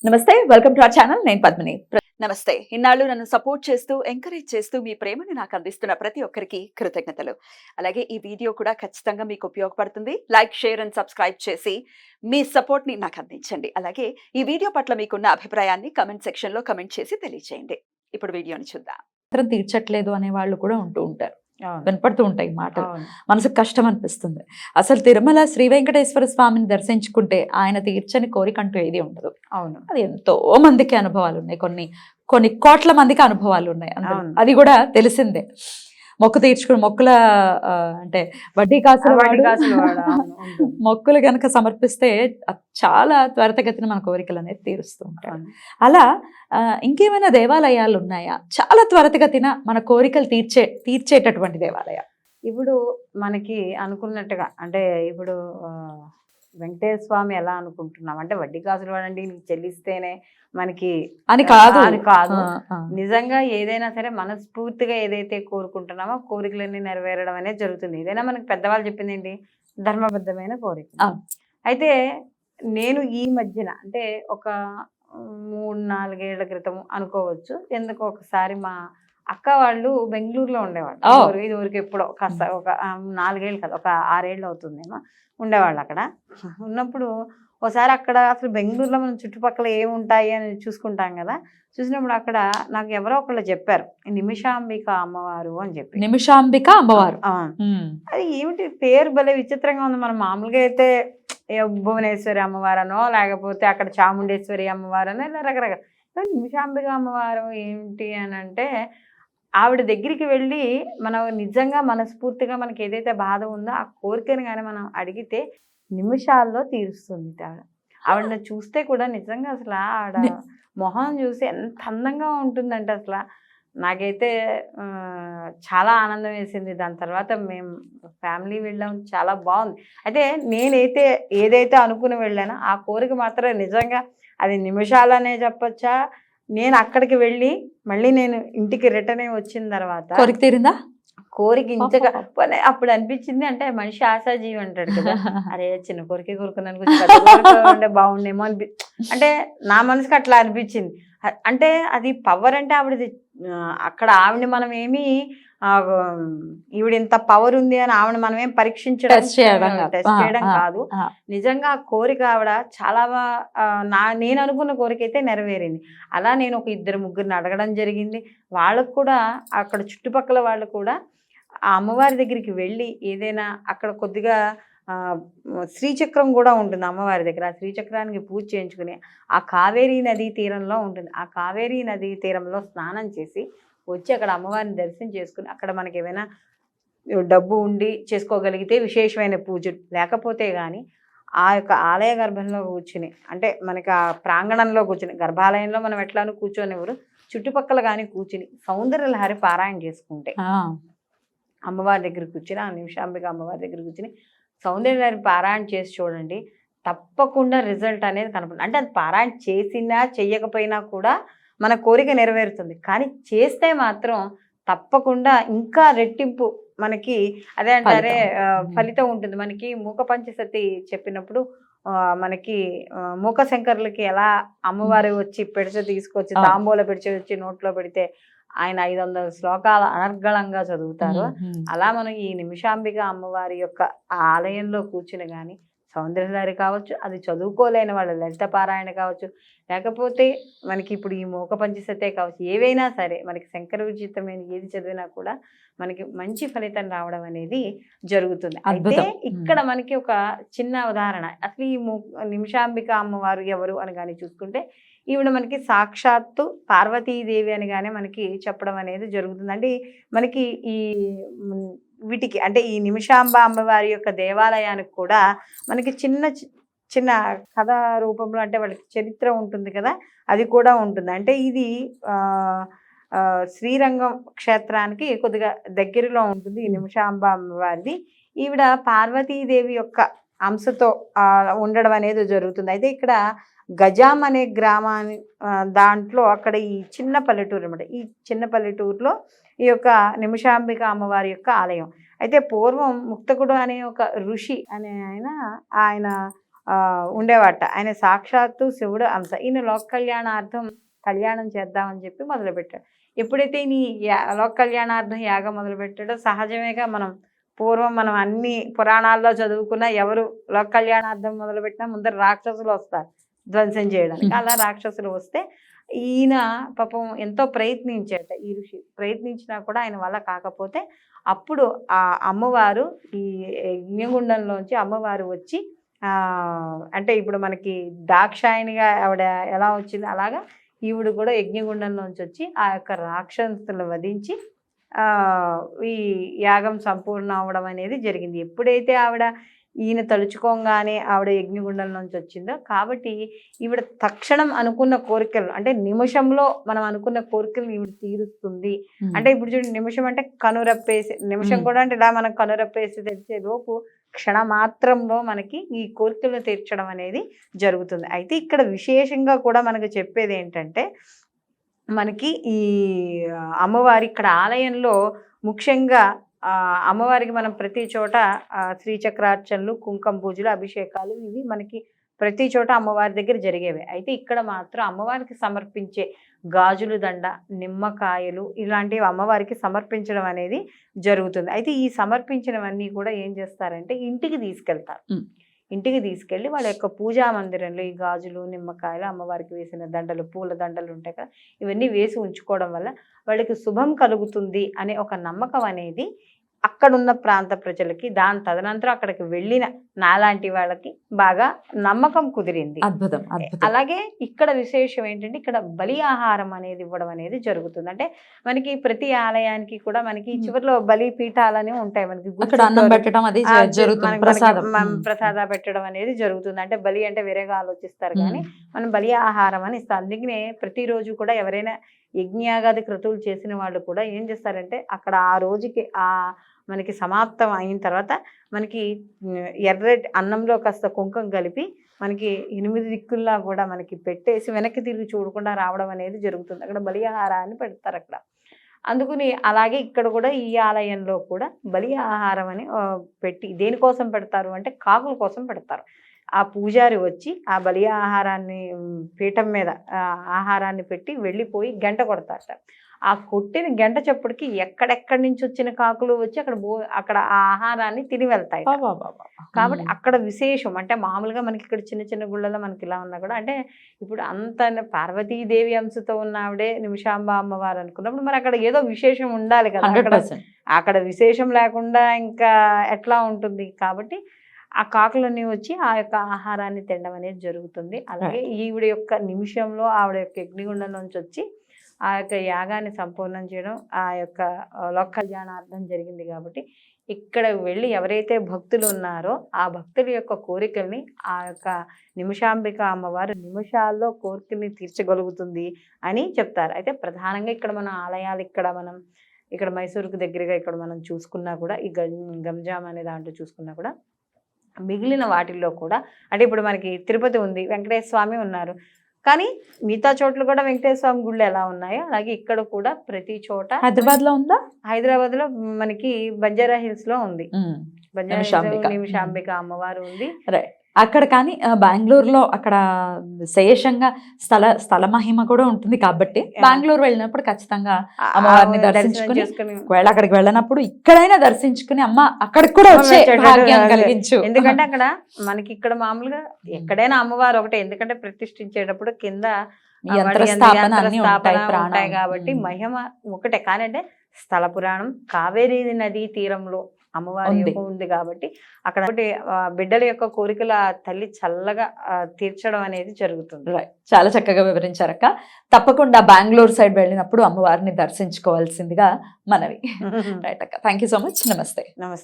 నమస్తే, welcome to our channel. నేను పద్మిని. నమస్తే. ఇన్నాళ్ళు నన్ను సపోర్ట్ చేస్తూ, ఎంకరేజ్ చేస్తూ మీ ప్రేమను నాకు అందిస్తున్న ప్రతి ఒక్కరికి కృతజ్ఞతలు. అలాగే ఈ వీడియో కూడా ఖచ్చితంగా మీకు ఉపయోగపడుతుంది. లైక్, షేర్ అండ్ సబ్స్క్రైబ్ చేసి మీ సపోర్ట్‌ని నాకు అందించండి. అలాగే ఈ వీడియో పట్ల మీకున్న అభిప్రాయాన్ని కామెంట్ సెక్షన్‌లో కామెంట్ చేసి తెలియజేయండి. ఇప్పుడు వీడియోని చూద్దాం. మాత్రం తీర్చట్లేదు అనే వాళ్ళు కూడా ఉంటూ ఉంటారు. వినపడుతూ ఉంటాయి మాటలు. మనసుకు కష్టం అనిపిస్తుంది. అసలు తిరుమల శ్రీ వెంకటేశ్వర స్వామిని దర్శించుకుంటే ఆయన తీర్చని కోరిక అంటూ ఏది ఉండదు. అవును, అది ఎంతో మందికి అనుభవాలు ఉన్నాయి. కొన్ని కోట్ల మందికి అనుభవాలు ఉన్నాయి. అది కూడా తెలిసిందే. మొక్కు తీర్చుకుని మొక్కుల అంటే వడ్డీ కాసుల మొక్కులు గనక సమర్పిస్తే చాలా త్వరితగతిన మన కోరికలు అనేది తీరుస్తూ ఉంటాం. అలా ఇంకేమైనా దేవాలయాలు ఉన్నాయా చాలా త్వరితగతిన మన కోరికలు తీర్చేటటువంటి దేవాలయం? ఇప్పుడు మనకి అనుకున్నట్టుగా అంటే ఇప్పుడు వెంకటేశ్వర స్వామి ఎలా అనుకుంటున్నాం అంటే వడ్డీ కాసులు వాడండి నీకు చెల్లిస్తేనే మనకి అని కాదు. నిజంగా ఏదైనా సరే మనస్ఫూర్తిగా ఏదైతే కోరుకుంటున్నామో కోరికలన్నీ నెరవేరడం అనేది జరుగుతుంది. ఏదైనా మనకి పెద్దవాళ్ళు చెప్పింది ఏంటి, ధర్మబద్ధమైన కోరిక. అయితే నేను ఈ మధ్యన అంటే ఒక 3-4 ఏళ్ల క్రితం అనుకోవచ్చు, ఎందుకు ఒకసారి మా అక్క వాళ్ళు బెంగళూరులో ఉండేవాళ్ళు. ఇదివరకు ఎప్పుడో కాస్త ఒక 4 ఏళ్ళు కాదు, ఒక 6 ఏళ్ళు అవుతుందేమో ఉండేవాళ్ళు. అక్కడ ఉన్నప్పుడు ఒకసారి అక్కడ అసలు బెంగళూరులో మనం చుట్టుపక్కల ఏముంటాయి అని చూసుకుంటాం కదా. చూసినప్పుడు అక్కడ నాకు ఎవరో ఒకళ్ళు చెప్పారు, నిమిషాంబిక అమ్మవారు అని చెప్పి. నిమిషాంబిక అమ్మవారు అది ఏమిటి పేరు భలే విచిత్రంగా ఉంది. మనం మామూలుగా అయితే భువనేశ్వరి అమ్మవారనో లేకపోతే అక్కడ చాముండేశ్వరి అమ్మవారనో ఇలా రకరకాల. నిమిషాంబిక అమ్మవారు ఏంటి అని అంటే ఆవిడ దగ్గరికి వెళ్ళి మనం నిజంగా మనస్ఫూర్తిగా మనకి ఏదైతే బాధ ఉందో ఆ కోరికను కానీ మనం అడిగితే నిమిషాల్లో తీరుస్తుంది. ఆవిడని చూస్తే కూడా నిజంగా అసలు ఆవిడ మొహం చూసి ఎంత అందంగా ఉంటుందంటే అసలు నాకైతే చాలా ఆనందం వేసింది. దాని తర్వాత మేము ఫ్యామిలీ వెళ్ళాం, చాలా బాగుంది. అయితే నేనైతే ఏదైతే అనుకుని వెళ్ళానో ఆ కోరిక మాత్రం నిజంగా అది నిమిషాలనే చెప్పొచ్చా. నేను అక్కడికి వెళ్ళి మళ్ళీ నేను ఇంటికి రిటర్న్ అయ్యి వచ్చిన తర్వాత కోరిక తీరిందా? కోరిక ఇంచగా అప్పుడు అనిపించింది, అంటే మనిషి ఆశాజీవి అంటాడు కదా, అరే చిన్న కోరిక కోరుకున్నాను బాగుండేమో అంటే నా మనసుకి అట్లా అనిపించింది. అంటే అది పవర్ అంటే ఆవిడది. అక్కడ ఆవిడని మనం ఏమి ఈవిడ ఇంత పవర్ ఉంది అని ఆవిడ మనం ఏం పరీక్షించడం టెస్ట్ చేయడం కాదు. నిజంగా ఆ కోరిక ఆవిడ చాలా నేను అనుకున్న కోరిక అయితే నెరవేరింది. అలా నేను ఒక 2-3 అడగడం జరిగింది. వాళ్ళకు కూడా అక్కడ చుట్టుపక్కల వాళ్ళు కూడా ఆ అమ్మవారి దగ్గరికి వెళ్ళి ఏదైనా అక్కడ కొద్దిగా శ్రీచక్రం కూడా ఉంటుంది అమ్మవారి దగ్గర. ఆ శ్రీచక్రానికి పూజ చేయించుకుని ఆ కావేరీ నదీ తీరంలో ఉంటుంది. ఆ కావేరీ నదీ తీరంలో స్నానం చేసి వచ్చి అక్కడ అమ్మవారిని దర్శనం చేసుకుని అక్కడ మనకి ఏమైనా డబ్బు ఉండి చేసుకోగలిగితే విశేషమైన పూజలు, లేకపోతే కానీ ఆ యొక్క ఆలయ గర్భంలో కూర్చుని అంటే మనకి ఆ ప్రాంగణంలో కూర్చుని, గర్భాలయంలో మనం ఎట్లానూ కూర్చొనివ్వరు, చుట్టుపక్కల కానీ కూర్చుని సౌందర్యలహరి పారాయణ చేసుకుంటే అమ్మవారి దగ్గర కూర్చుని, ఆ నిమిషాంబిక అమ్మవారి దగ్గర కూర్చుని సౌందర్యలహరి పారాయణ చేసి చూడండి, తప్పకుండా రిజల్ట్ అనేది కనపడుతుంది. అంటే అది పారాయణ చేసినా చెయ్యకపోయినా కూడా మన కోరిక నెరవేరుతుంది. కానీ చేస్తే మాత్రం తప్పకుండా ఇంకా రెట్టింపు మనకి అదే అంటారే ఫలితం ఉంటుంది. మనకి మూక పంచసతి చెప్పినప్పుడు మనకి మూక శంకరులకి ఎలా అమ్మవారు వచ్చి పెడిచ తీసుకొచ్చి తాంబూల పెడిచ వచ్చి నోట్లో పెడితే ఆయన 500 శ్లోకాలు అనర్గళంగా చదువుతారు. అలా మనం ఈ నిమిషాంబిక అమ్మవారి యొక్క ఆలయంలో కూర్చుని కానీ సౌందర్యలహరి కావచ్చు, అది చదువుకోలేని వాళ్ళ లలిత పారాయణ కావచ్చు, లేకపోతే మనకి ఇప్పుడు ఈ మూక పంచసతే కావచ్చు, ఏవైనా సరే మనకి శంకర విచితమైన ఏది చదివినా కూడా మనకి మంచి ఫలితం రావడం అనేది జరుగుతుంది. అయితే ఇక్కడ మనకి ఒక చిన్న ఉదాహరణ, అసలు ఈ నిమిషాంబిక అమ్మవారు ఎవరు అని కానీ చూసుకుంటే ఈవిడ మనకి సాక్షాత్తు పార్వతీదేవి అని కానీ మనకి చెప్పడం అనేది జరుగుతుంది. అంటే మనకి ఈ వీటికి అంటే ఈ నిమిషాంబ అమ్మవారి యొక్క దేవాలయానికి కూడా మనకి చిన్న చిన్న కథ రూపంలో అంటే వాళ్ళకి చరిత్ర ఉంటుంది కదా, అది కూడా ఉంటుంది. అంటే ఇది శ్రీరంగం క్షేత్రానికి కొద్దిగా దగ్గరలో ఉంటుంది ఈ నిమిషాంబ అమ్మవారిది. ఈవిడ పార్వతీదేవి యొక్క అంశతో ఉండడం అనేది జరుగుతుంది. అయితే ఇక్కడ గజాం అనే గ్రామాన్ని దాంట్లో అక్కడ ఈ చిన్న పల్లెటూరు అనమాట. ఈ చిన్న పల్లెటూరులో ఈ యొక్క నిమిషాంబిక అమ్మవారి యొక్క ఆలయం. అయితే పూర్వం ముక్తకుడు అనే ఒక ఋషి అనే ఆయన ఉండేవాట. ఆయన సాక్షాత్తు శివుడు అంశ. ఈయన లోక కళ్యాణార్థం కళ్యాణం చేద్దామని చెప్పి మొదలుపెట్టాడు. ఎప్పుడైతే ఈయన లోక కళ్యాణార్థం యాగం మొదలుపెట్టాడో సహజమేగా, పూర్వం మనం అన్ని పురాణాల్లో చదువుకున్న ఎవరు లోక కళ్యాణార్థం మొదలుపెట్టినా ముందర రాక్షసులు వస్తారు ధ్వంసం చేయడానికి. అలా రాక్షసులు వస్తే ఈయన పాపం ఎంతో ప్రయత్నించాట. ఈ ఋషి ప్రయత్నించినా కూడా ఆయన వల్ల కాకపోతే అప్పుడు ఆ అమ్మవారు ఈ యజ్ఞగుండంలోంచి అమ్మవారు వచ్చి అంటే ఇప్పుడు మనకి దాక్షాయణిగా ఆవిడ ఎలా వచ్చింది అలాగా ఈవిడ కూడా యజ్ఞగుండంలోంచి వచ్చి ఆ యొక్క రాక్షసులను వధించి ఈ యాగం సంపూర్ణ అవడం అనేది జరిగింది. ఎప్పుడైతే ఆవిడ ఈయన తలుచుకోగానే ఆవిడ యజ్ఞగుండం నుంచి వచ్చిందో కాబట్టి ఈవిడ తక్షణం అనుకున్న కోరికలు అంటే నిమిషంలో మనం అనుకున్న కోరికలు ఈవిడ తీరుస్తుంది. అంటే ఇప్పుడు చూడండి, నిమిషం అంటే కనురప్పేసి, నిమిషం కూడా అంటే ఇలా మనం కనురప్పేసి తెచ్చే లోపు క్షణమాత్రంలో మనకి ఈ కోరికలను తీర్చడం అనేది జరుగుతుంది. అయితే ఇక్కడ విశేషంగా కూడా మనకు చెప్పేది ఏంటంటే, మనకి ఈ అమ్మవారి ఇక్కడ ఆలయంలో ముఖ్యంగా అమ్మవారికి మనం ప్రతి చోట శ్రీచక్రార్చనలు, కుంకుమ పూజలు, అభిషేకాలు ఇవి మనకి ప్రతి చోట అమ్మవారి దగ్గర జరిగేవి. అయితే ఇక్కడ మాత్రం అమ్మవారికి సమర్పించే గాజులు దండ, నిమ్మకాయలు ఇలాంటివి అమ్మవారికి సమర్పించడం అనేది జరుగుతుంది. అయితే ఈ సమర్పించినవన్నీ కూడా ఏం చేస్తారంటే ఇంటికి తీసుకెళ్తారు. ఇంటికి తీసుకెళ్ళి వాళ్ళ యొక్క పూజా మందిరంలో ఈ గాజులు, నిమ్మకాయలు, అమ్మవారికి వేసిన దండలు, పూల దండలు ఉంటాయి కదా, ఇవన్నీ వేసి ఉంచుకోవడం వల్ల వాళ్ళకి శుభం కలుగుతుంది అనే ఒక నమ్మకం అనేది అక్కడున్న ప్రాంత ప్రజలకి, దాని తదనంతరం అక్కడికి వెళ్ళిన నాలాంటి వాళ్ళకి బాగా నమ్మకం కుదిరింది. అద్భుతం. అలాగే ఇక్కడ విశేషం ఏంటంటే, ఇక్కడ బలి ఆహారం అనేది ఇవ్వడం అనేది జరుగుతుంది. అంటే మనకి ప్రతి ఆలయానికి కూడా మనకి చివరిలో బలి పీఠాలని ఉంటాయి. మనకి ప్రసాద పెట్టడం అనేది జరుగుతుంది. అంటే బలి అంటే వేరేగా ఆలోచిస్తారు కానీ మనం బలి ఆహారం అని ఇస్తాం. అందుకనే ప్రతిరోజు కూడా ఎవరైనా యజ్ఞయాగాది క్రతువులు చేసిన వాళ్ళు కూడా ఏం చేస్తారంటే, అక్కడ ఆ రోజుకి మనకి సమాప్తం అయిన తర్వాత మనకి ఎర్రటి అన్నంలో కాస్త కుంకుమ కలిపి మనకి 8 దిక్కుల్లా కూడా మనకి పెట్టేసి వెనక్కి తిరిగి చూడకుండా రావడం అనేది జరుగుతుంది. అక్కడ బలి ఆహారాన్ని పెడతారు అక్కడ. అందుకని అలాగే ఇక్కడ కూడా ఈ ఆలయంలో కూడా బలి ఆహారం అని పెట్టి, దేనికోసం పెడతారు అంటే కాకుల కోసం పెడతారు. ఆ పూజారి వచ్చి ఆ బలి ఆహారాన్ని పీఠం మీద ఆహారాన్ని పెట్టి వెళ్ళిపోయి గంట కొడతారట. ఆ కొట్టిన గంట చప్పుడుకి ఎక్కడెక్కడి నుంచి వచ్చిన కాకులు వచ్చి అక్కడ ఆ ఆహారాన్ని తిని వెళ్తాయి. కాబట్టి అక్కడ విశేషం అంటే మామూలుగా మనకి ఇక్కడ చిన్న చిన్న గుళ్ళలో మనకి ఇలా ఉన్నా కూడా, అంటే ఇప్పుడు అంత పార్వతీదేవి అంశతో ఉన్న ఆవిడే నిమిషాంబ అమ్మవారు అనుకున్నప్పుడు మరి అక్కడ ఏదో విశేషం ఉండాలి కదా. అక్కడ విశేషం లేకుండా ఇంకా ఎట్లా ఉంటుంది. కాబట్టి ఆ కాకులన్నీ వచ్చి ఆ యొక్క ఆహారాన్ని తినడం అనేది జరుగుతుంది. అలాగే ఈవిడ యొక్క నిమిషంలో ఆవిడ యొక్క యజ్ఞగుండం నుంచి వచ్చి ఆ యొక్క యాగాన్ని సంపూర్ణం చేయడం, ఆ యొక్క లోక కళ్యాణార్థం జరిగింది. కాబట్టి ఇక్కడ వెళ్ళి ఎవరైతే భక్తులు ఉన్నారో ఆ భక్తుల యొక్క కోరికల్ని ఆ యొక్క నిమిషాంబిక అమ్మవారు నిమిషాల్లో కోరికల్ని తీర్చగలుగుతుంది అని చెప్తారు. అయితే ప్రధానంగా ఇక్కడ మన ఆలయాలు ఇక్కడ మైసూరుకు దగ్గరగా ఇక్కడ మనం చూసుకున్నా కూడా, ఈ గంజాం అనే దాంట్లో చూసుకున్నా కూడా, మిగిలిన వాటిల్లో కూడా అంటే ఇప్పుడు మనకి తిరుపతి ఉంది, వెంకటేశ్వర స్వామి ఉన్నారు, కానీ మిగతా చోట్ల కూడా వెంకటేశ్వర స్వామి గుళ్ళు ఎలా ఉన్నాయో అలాగే ఇక్కడ కూడా ప్రతి చోట. హైదరాబాద్ లో ఉందా? హైదరాబాద్ లో మనకి బంజారా హిల్స్ లో ఉంది. నిమిషాంబిక అమ్మవారు ఉంది అక్కడ. కానీ బెంగళూరులో అక్కడ శేషంగా స్థల మహిమ కూడా ఉంటుంది కాబట్టి బెంగళూరు వెళ్ళినప్పుడు ఖచ్చితంగా అమ్మవారిని దర్శించుకుని, ఒకవేళ అక్కడికి వెళ్ళినప్పుడు ఇక్కడైనా దర్శించుకుని అమ్మ అక్కడికి కూడా వచ్చే భాగ్యం కలిగించు. ఎందుకంటే అక్కడ మనకి ఇక్కడ మామూలుగా ఎక్కడైనా అమ్మవారు ఒకటే, ఎందుకంటే ప్రతిష్ఠించేటప్పుడు కింద ఉంటాయి కాబట్టి మహిమ ఒకటే. కానీ అంటే స్థల పురాణం కావేరీ నదీ తీరంలో అమ్మవారి ఉంది కాబట్టి అక్కడ బిడ్డల యొక్క కోరికల తల్లి చల్లగా తీర్చడం అనేది జరుగుతుంది. చాలా చక్కగా వివరించారక్క. తప్పకుండా బెంగళూరు సైడ్ వెళ్ళినప్పుడు అమ్మవారిని దర్శించుకోవాల్సిందిగా మనవి. రైట్ అక్క, థ్యాంక్ యూ సో మచ్. నమస్తే. నమస్తే.